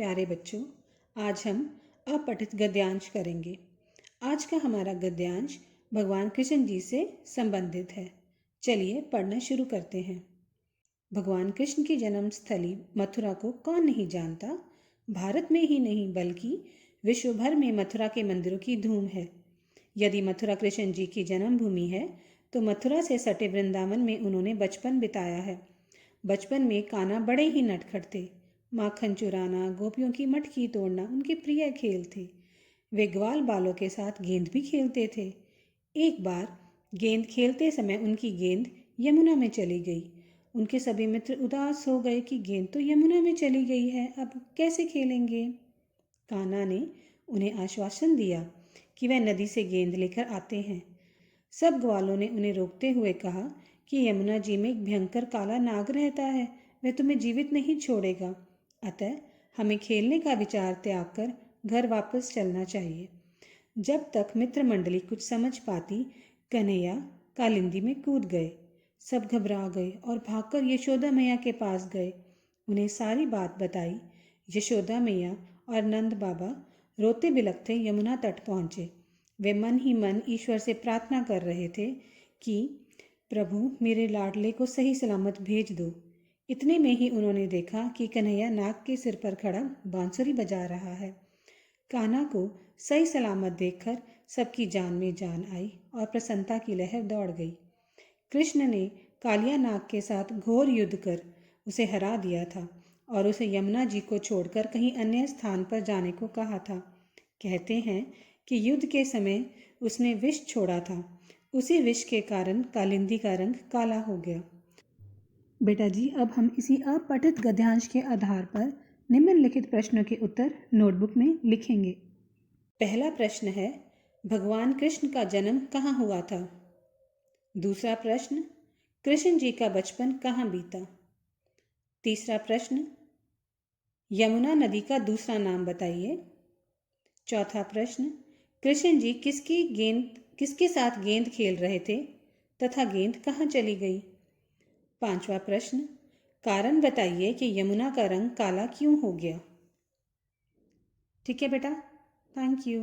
प्यारे बच्चों, आज हम अपठित गद्यांश करेंगे। आज का हमारा गद्यांश भगवान कृष्ण जी से संबंधित है। चलिए पढ़ना शुरू करते हैं। भगवान कृष्ण की जन्म स्थली मथुरा को कौन नहीं जानता। भारत में ही नहीं बल्कि विश्व भर में मथुरा के मंदिरों की धूम है। यदि मथुरा कृष्ण जी की जन्मभूमि है तो मथुरा से सटे वृंदावन में उन्होंने बचपन बिताया है। बचपन में कान्हा बड़े ही नटखट थे। माखन चुराना, गोपियों की मटकी तोड़ना उनके प्रिय खेल थे। वे ग्वाल बालों के साथ गेंद भी खेलते थे। एक बार गेंद खेलते समय उनकी गेंद यमुना में चली गई। उनके सभी मित्र उदास हो गए कि गेंद तो यमुना में चली गई है, अब कैसे खेलेंगे। कान्हा ने उन्हें आश्वासन दिया कि वह नदी से गेंद लेकर आते हैं। सब ग्वालों ने उन्हें रोकते हुए कहा कि यमुना जी में एक भयंकर काला नाग रहता है, वह तुम्हें जीवित नहीं छोड़ेगा। अतः हमें खेलने का विचार त्याग कर घर वापस चलना चाहिए। जब तक मित्र मंडली कुछ समझ पाती, कन्हैया कालिंदी में कूद गए। सब घबरा गए और भागकर यशोदा मैया के पास गए। उन्हें सारी बात बताई। यशोदा मैया और नंद बाबा रोते बिलखते यमुना तट पहुँचे। वे मन ही मन ईश्वर से प्रार्थना कर रहे थे कि प्रभु मेरे लाडले को सही सलामत भेज दो। इतने में ही उन्होंने देखा कि कन्हैया नाग के सिर पर खड़ा बांसुरी बजा रहा है। कान्हा को सही सलामत देखकर सबकी जान में जान आई और प्रसन्नता की लहर दौड़ गई। कृष्ण ने कालिया नाग के साथ घोर युद्ध कर उसे हरा दिया था और उसे यमुना जी को छोड़कर कहीं अन्य स्थान पर जाने को कहा था। कहते हैं कि युद्ध के समय उसने विष छोड़ा था। उसी विष के कारण कालिंदी का रंग काला हो गया। बेटा जी, अब हम इसी अपठित गद्यांश के आधार पर निम्नलिखित प्रश्नों के उत्तर नोटबुक में लिखेंगे। पहला प्रश्न है, भगवान कृष्ण का जन्म कहाँ हुआ था। दूसरा प्रश्न, कृष्ण जी का बचपन कहाँ बीता। तीसरा प्रश्न, यमुना नदी का दूसरा नाम बताइए। चौथा प्रश्न, कृष्ण जी किसके साथ गेंद खेल रहे थे तथा गेंद कहाँ चली गई। पांचवा प्रश्न, कारण बताइए कि यमुना का रंग काला क्यों हो गया। ठीक है बेटा, थैंक यू।